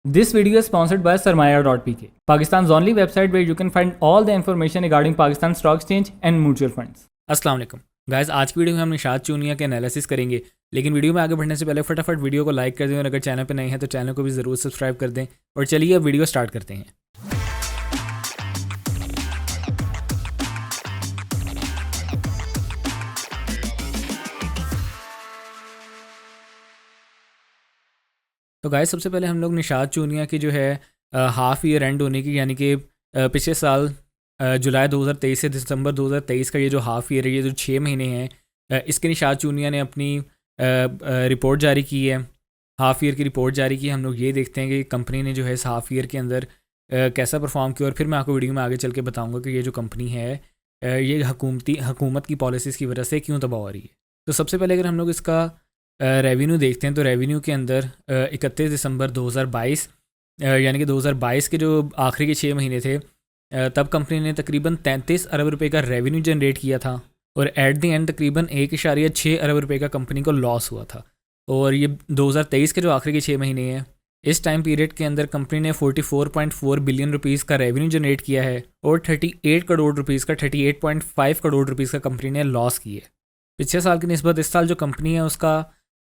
This video is sponsored by Sarmaya.pk, Pakistan's only website where you can find all the information regarding Pakistan Stock Exchange and mutual funds. अस्सलाम वालेकुम guys, आज की video में हम निशात चूनिया के analysis करेंगे। लेकिन वीडियो में आगे बढ़ने से पहले फटाफट वीडियो को लाइक कर दें और अगर चैनल पर नए हैं तो चैनल को भी ज़रूर सब्सक्राइब कर दें। और चलिए अब वीडियो स्टार्ट करते हैं। तो गाइस, सबसे पहले हम लोग निशात चूनिया की जो है हाफ़ ईयर एंड होने की, यानी कि पिछले साल जुलाई 2023 से दिसंबर 2023 का ये जो हाफ़ ईयर है, ये जो 6 महीने हैं, इसके निशात चूनिया ने अपनी रिपोर्ट जारी की है। हाफ़ ईयर की रिपोर्ट जारी की। हम लोग ये देखते हैं कि कंपनी ने जो है इस हाफ़ ईयर के अंदर कैसा परफॉर्म किया, और फिर मैं आपको वीडियो में आगे चल के बताऊँगा कि ये जो कंपनी है ये हुकूमत की पॉलिसीज़ की वजह से क्यों तबाह हो रही है। तो सबसे पहले अगर हम लोग इसका रेवेन्यू देखते हैं तो रेवेन्यू के अंदर 31 दिसंबर 2022 यानी कि 2022 के जो आखिरी के 6 महीने थे, तब कंपनी ने तकरीबन 33 अरब रुपए का रेवेन्यू जनरेट किया था, और एट द एंड तकरीबन 1.6 अरब रुपए का कंपनी को लॉस हुआ था। और ये 2023 के जो आखिरी के 6 महीने हैं, इस टाइम पीरियड के अंदर कंपनी ने 44.4 बिलियन रुपीज़ का रेवेन्यू जनरेट किया है, और 38 करोड़ रुपीज़ का 38.5 करोड़ रुपीज़ का कंपनी ने लॉस किया है। पिछले साल की निस्बत इस साल जो कंपनी है उसका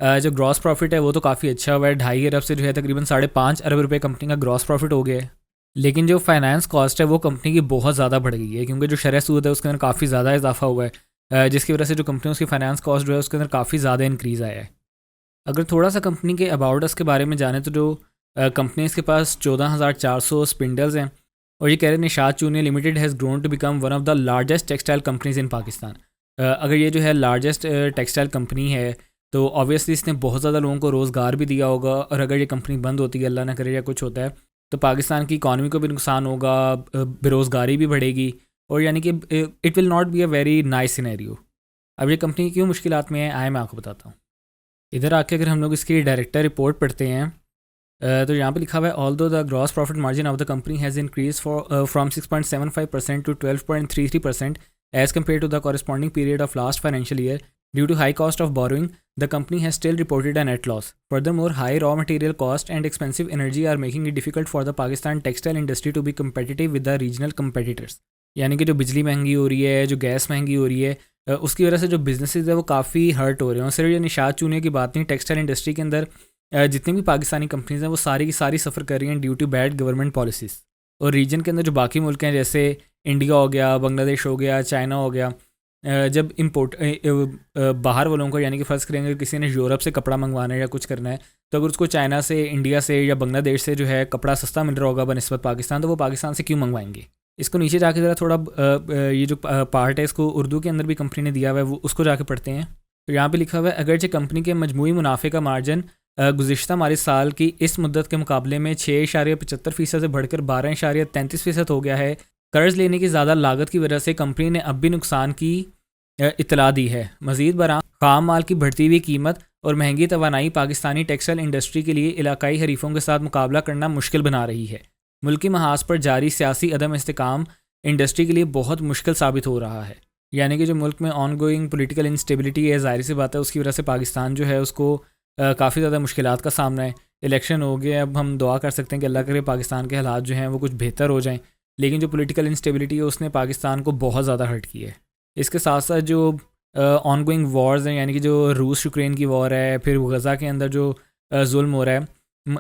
जो ग्रॉस प्रॉफिट है वो तो काफ़ी अच्छा हुआ है। 2.5 अरब से जो है तकरीबन 5.5 अरब रुपए कंपनी का ग्रॉस प्रॉफिट हो गया है। लेकिन जो फाइनेंस कॉस्ट है वो कंपनी की बहुत ज़्यादा बढ़ गई है, क्योंकि जो शरह सूद है उसके अंदर काफ़ी ज़्यादा इजाफा हुआ है, जिसकी वजह से जो कंपनी उसकी फाइनेंस कॉस्ट जो है उसके अंदर काफ़ी ज़्यादा इंक्रीज़ आया है। अगर थोड़ा सा कंपनी के अबाउट अस के बारे में जाने तो जो कंपनी इसके पास 14,400 स्पिंडल्स हैं, और ये कह रहे हैं Nishat Chunian limited has grown to become one of the largest textile companies in Pakistan. अगर ये जो है लार्जेस्ट टेक्सटाइल कंपनी है तो ऑब्वियसली इसने बहुत ज़्यादा लोगों को रोज़गार भी दिया होगा, और अगर ये कंपनी बंद होती है, अल्लाह ना करे या कुछ होता है, तो पाकिस्तान की इकॉनमी को भी नुकसान होगा, बेरोज़गारी भी बढ़ेगी, और यानी कि it will not be a very nice scenario. अब ये कंपनी क्यों मुश्किलात में है आए मैं आपको बताता हूँ। इधर आके अगर हम लोग इसकी डायरेक्टर रिपोर्ट पढ़ते हैं तो यहाँ पे लिखा हुआ है, although the gross profit margin of the company has increase from 6.75% to 12.33% as compare to the corresponding period of last financial year. Due to high cost of borrowing, the company has still reported a net loss. Furthermore, high raw material cost and expensive energy are making it difficult for the Pakistan textile industry to be competitive with the regional competitors. यानी कि जो बिजली महंगी हो रही है, जो gas महंगी हो रही है, उसकी वजह से जो बिजनेसेस है वो काफ़ी हर्ट हो रहे हैं। सिर्फ ये निशात चूनिया की बात नहीं, टेक्सटाइल इंडस्ट्री के अंदर जितनी भी पाकिस्तानी कंपनीज हैं वो सारी की सारी सफ़र कर रही हैं due to bad government policies. और रीजन के अंदर जो बाकी मुल्क हैं, जैसे इंडिया हो गया, बांग्लादेश हो गया, चाइना हो गया, जब इम्पोर्ट बाहर वालों को, यानी कि फ़र्ज़ करेंगे किसी ने यूरोप से कपड़ा मंगवाना है या कुछ करना है, तो अगर उसको चाइना से, इंडिया से या बांग्लादेश से जो है कपड़ा सस्ता मिल रहा होगा बनिस्बत पाकिस्तान, तो वो पाकिस्तान से क्यों मंगवाएंगे। इसको नीचे जाके ज़रा थोड़ा ये जो पार्ट है इसको उर्दू के अंदर भी कंपनी ने दिया हुआ है, वो उसको जाके पढ़ते हैं। तो यहाँ पर लिखा हुआ है, अगरचे कंपनी के मजमूई मुनाफे का मार्जिन गुज़िश्ता माली साल की इस मुद्दत के मुकाबले में 6.75% से बढ़कर 12.33% हो गया है। कर्ज़ लेने की ज़्यादा लागत की वजह से कंपनी ने अब भी नुकसान की इतला दी है। मज़ीद बरां खाम माल की बढ़ती हुई कीमत और महंगी तवानाई पाकिस्तानी टेक्सटाइल इंडस्ट्री के लिए इलाकाई हरीफों के साथ मुकाबला करना मुश्किल बना रही है। मुल्की महाज पर जारी सियासी अदम इस्तेकाम इंडस्ट्री के लिए बहुत मुश्किल साबित हो रहा है। यानी कि जो मुल्क में ऑन गोइंग पोलिटिकल इंस्टेबिलिटी है, ज़ाहिर सी बात है उसकी वजह से पाकिस्तान जो है उसको काफ़ी ज़्यादा मुश्किलात का सामना है। इलेक्शन हो गए, अब हम दुआ कर सकते हैं कि अल्लाह करे पाकिस्तान के हालात जो हैं वो कुछ बेहतर हो जाएँ, लेकिन जो पोलिटिकल इंस्टेबिलिटी है उसने पाकिस्तान को बहुत ज़्यादा हर्ट किया है। इसके साथ साथ जो ऑन गोइंग वॉर्स हैं, यानी कि जो रूस यूक्रेन की वॉर है, फिर गज़ा के अंदर जो जुल्म हो रहा है,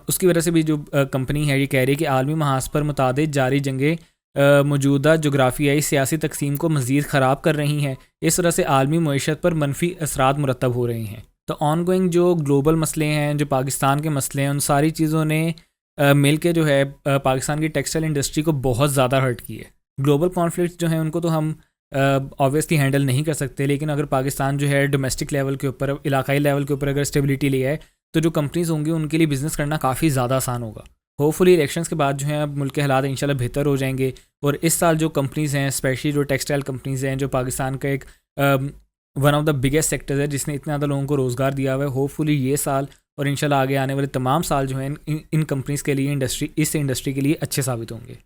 उसकी वजह से भी जो कंपनी है ये कह रही है कि आलमी महाज पर मुतादिद जारी जंगें मौजूदा जोग्राफियाई सियासी तकसीम को मज़ीद ख़राब कर रही हैं। इस वजह से आलमी मईशत पर मनफी असरात मुरतब हो रहे हैं। तो ऑन गोइंग जो ग्लोबल मसले हैं, जो पाकिस्तान के मसले हैं, उन सारी चीज़ों ने मिल के जो है पाकिस्तान की टेक्सटाइल इंडस्ट्री को बहुत ज़्यादा हर्ट की है। ग्लोबल कॉन्फ्लिक्ट जो हैं उनको तो हम ऑब्वियसली हैंडल नहीं कर सकते, लेकिन अगर पाकिस्तान जो है डोमेस्टिक लेवल के ऊपर, इलाकाई लेवल के ऊपर अगर स्टेबिलिटी ले आए, तो जो कंपनीज़ होंगी उनके लिए बिज़नेस करना काफ़ी ज़्यादा आसान होगा। होपफुली इलेक्शंस के बाद जो है अब मुल्क के हालात इंशाल्लाह बेहतर हो जाएंगे, और इस साल जो कंपनीज़ हैं, स्पेशली जो टेक्सटाइल कंपनीज़ हैं, जो पाकिस्तान का एक one of the biggest sectors है जिसने इतना ज़्यादा लोगों को रोज़गार दिया हुआ है, होपफुली ये साल और इंशाल्लाह आगे आने वाले तमाम साल जो हैं इन कंपनीज़ के लिए, इस इंडस्ट्री के लिए अच्छे साबित होंगे।